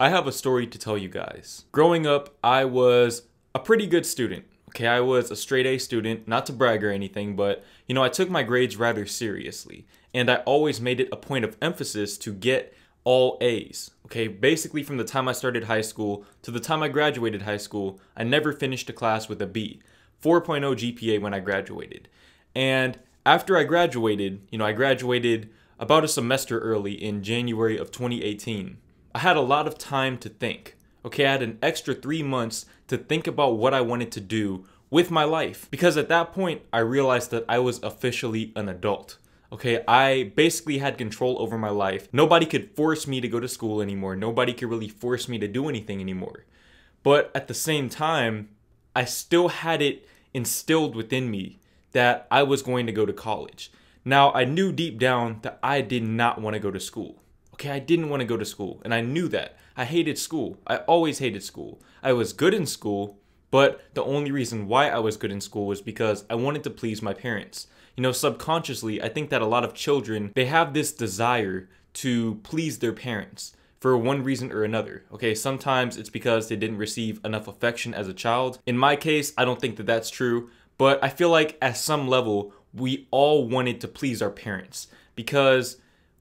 I have a story to tell you guys. Growing up, I was a pretty good student. Okay, I was a straight A student, not to brag or anything, but I took my grades rather seriously. And I always made it a point of emphasis to get all A's. Okay, basically from the time I started high school to the time I graduated high school, I never finished a class with a B. 4.0 GPA when I graduated. And after I graduated, I graduated about a semester early in January of 2018. I had a lot of time to think. Okay, I had an extra 3 months to think about what I wanted to do with my life. Because at that point, I realized that I was officially an adult. Okay, I basically had control over my life. Nobody could force me to go to school anymore. Nobody could really force me to do anything anymore. But at the same time, I still had it instilled within me that I was going to go to college. Now, I knew deep down that I did not want to go to school. Okay, I didn't want to go to school, and I knew that. I hated school. I always hated school. I was good in school, but the only reason why I was good in school was because I wanted to please my parents. Subconsciously, I think that a lot of children, they have this desire to please their parents for one reason or another. Okay, sometimes it's because they didn't receive enough affection as a child. In my case, I don't think that that's true, but I feel like at some level, we all wanted to please our parents because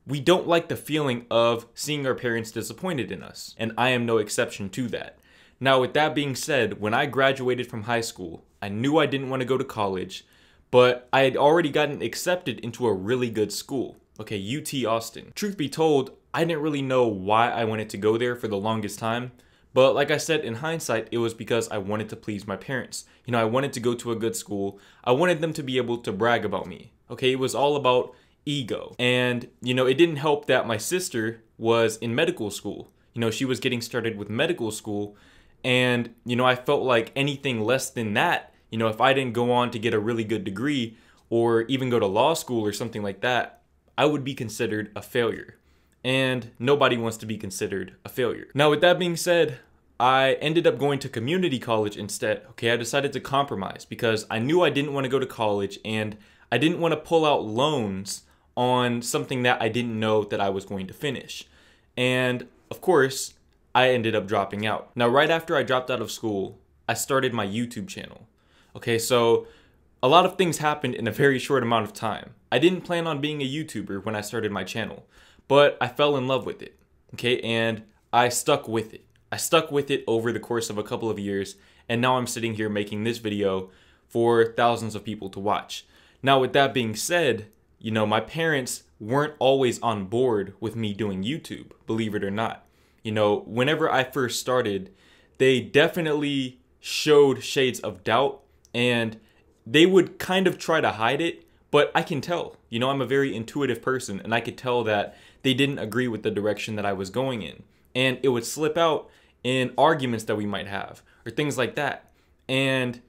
we don't like the feeling of seeing our parents disappointed in us, and I am no exception to that. Now, with that being said, when I graduated from high school, I knew I didn't want to go to college, but I had already gotten accepted into a really good school. Okay, UT Austin. Truth be told, I didn't really know why I wanted to go there for the longest time, but like I said, in hindsight, it was because I wanted to please my parents. I wanted to go to a good school. I wanted them to be able to brag about me. Okay, it was all about ego. And, it didn't help that my sister was in medical school. She was getting started with medical school. And, I felt like anything less than that, if I didn't go on to get a really good degree or even go to law school or something like that, I would be considered a failure. And nobody wants to be considered a failure. Now, with that being said, I ended up going to community college instead. Okay, I decided to compromise because I knew I didn't want to go to college and I didn't want to pull out loans on something that I didn't know that I was going to finish. And of course, I ended up dropping out. Now, right after I dropped out of school, I started my YouTube channel. Okay, so a lot of things happened in a very short amount of time. I didn't plan on being a YouTuber when I started my channel, but I fell in love with it. Okay, and I stuck with it. I stuck with it over the course of a couple of years, and now I'm sitting here making this video for thousands of people to watch. Now, with that being said, my parents weren't always on board with me doing YouTube, believe it or not. Whenever I first started, they definitely showed shades of doubt, and they would kind of try to hide it, but I can tell. I'm a very intuitive person, and I could tell that they didn't agree with the direction that I was going in. And it would slip out in arguments that we might have, or things like that. And,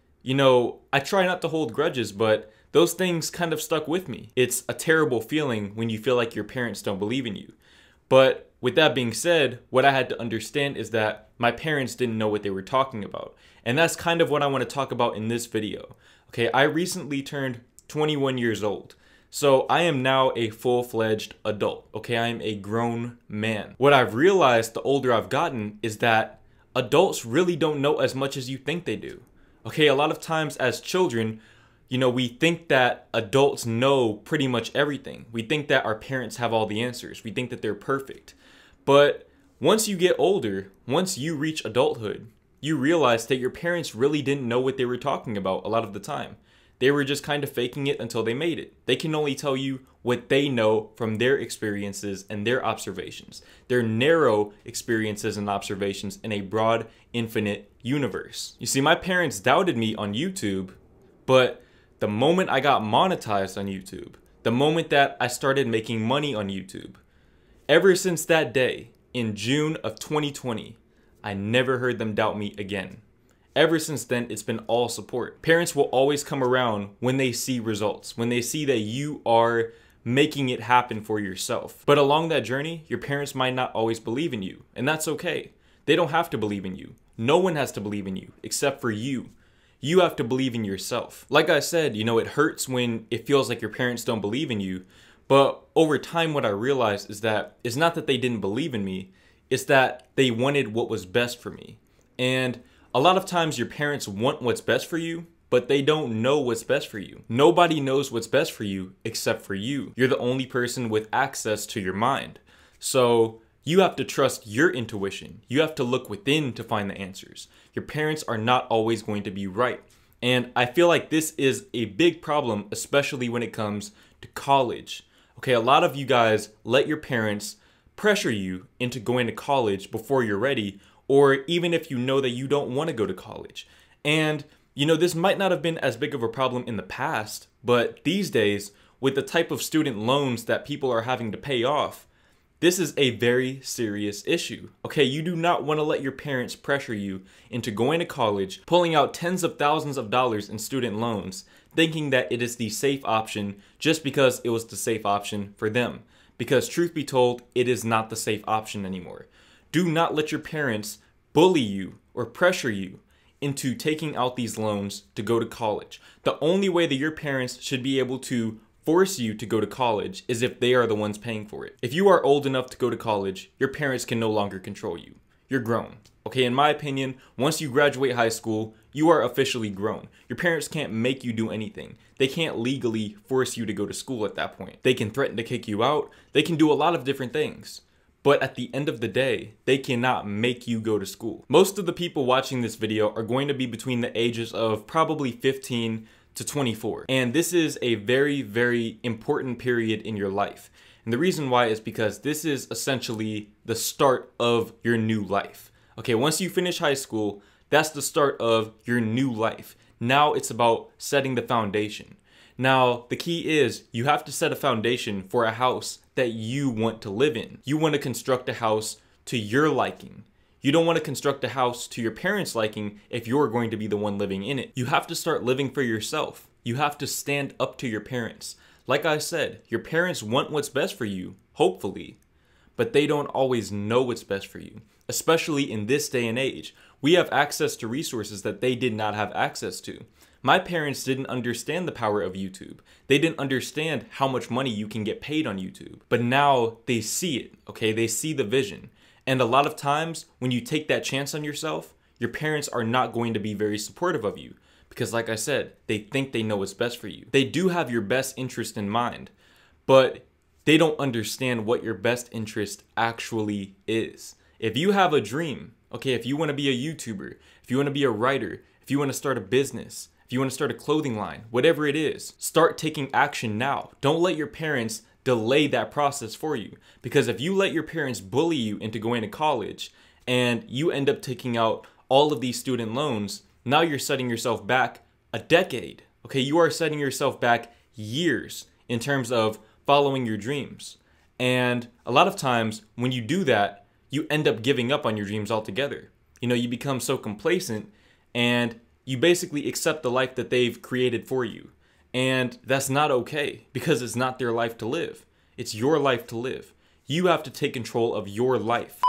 I try not to hold grudges, but those things kind of stuck with me. It's a terrible feeling when you feel like your parents don't believe in you. But with that being said, what I had to understand is that my parents didn't know what they were talking about. And that's kind of what I want to talk about in this video. Okay, I recently turned 21 years old. So I am now a full-fledged adult. Okay, I am a grown man. What I've realized the older I've gotten is that adults really don't know as much as you think they do. Okay, a lot of times as children, we think that adults know pretty much everything. We think that our parents have all the answers. We think that they're perfect. But once you get older, once you reach adulthood, you realize that your parents really didn't know what they were talking about a lot of the time. They were just kind of faking it until they made it. They can only tell you what they know from their experiences and their observations. Their narrow experiences and observations in a broad, infinite universe. You see, my parents doubted me on YouTube, but the moment I got monetized on YouTube, the moment that I started making money on YouTube, ever since that day, in June of 2020, I never heard them doubt me again. Ever since then, it's been all support. Parents will always come around when they see results, when they see that you are making it happen for yourself. But along that journey, your parents might not always believe in you, and that's okay. They don't have to believe in you. No one has to believe in you, except for you. You have to believe in yourself. Like I said, it hurts when it feels like your parents don't believe in you, but over time what I realized is that it's not that they didn't believe in me, It's that they wanted what was best for me. And a lot of times your parents want what's best for you, but they don't know what's best for you. Nobody knows what's best for you except for you. You're the only person with access to your mind. So you have to trust your intuition. You have to look within to find the answers. Your parents are not always going to be right. And I feel like this is a big problem, especially when it comes to college. Okay, a lot of you guys let your parents pressure you into going to college before you're ready, or even if you know that you don't want to go to college. And you know, this might not have been as big of a problem in the past, but these days, with the type of student loans that people are having to pay off, this is a very serious issue. Okay, you do not want to let your parents pressure you into going to college, pulling out tens of thousands of dollars in student loans, thinking that it is the safe option just because it was the safe option for them. Because truth be told, it is not the safe option anymore. Do not let your parents bully you or pressure you into taking out these loans to go to college. The only way that your parents should be able to force you to go to college is if they are the ones paying for it. If you are old enough to go to college, your parents can no longer control you. You're grown. Okay, in my opinion, once you graduate high school, you are officially grown. Your parents can't make you do anything. They can't legally force you to go to school at that point. They can threaten to kick you out. They can do a lot of different things. But at the end of the day, they cannot make you go to school. Most of the people watching this video are going to be between the ages of probably 15 to 24. And this is a very, very important period in your life. And the reason why is because this is essentially the start of your new life. Okay, once you finish high school, that's the start of your new life. Now it's about setting the foundation. Now, the key is you have to set a foundation for a house that you want to live in. You want to construct a house to your liking. You don't want to construct a house to your parents' liking if you're going to be the one living in it. You have to start living for yourself. You have to stand up to your parents. Like I said, your parents want what's best for you, hopefully, but they don't always know what's best for you. Especially in this day and age, we have access to resources that they did not have access to. My parents didn't understand the power of YouTube. They didn't understand how much money you can get paid on YouTube. But now they see it, okay? They see the vision. And a lot of times when you take that chance on yourself, your parents are not going to be very supportive of you. Because like I said, they think they know what's best for you. They do have your best interest in mind, but they don't understand what your best interest actually is. If you have a dream, okay, if you want to be a YouTuber, if you want to be a writer, if you want to start a business, if you want to start a clothing line, whatever it is, start taking action now. Don't let your parents delay that process for you. Because if you let your parents bully you into going to college and you end up taking out all of these student loans, now you're setting yourself back a decade. Okay, you are setting yourself back years in terms of following your dreams. And a lot of times when you do that, you end up giving up on your dreams altogether. You know, you become so complacent and you basically accept the life that they've created for you. And that's not okay because it's not their life to live. It's your life to live. You have to take control of your life.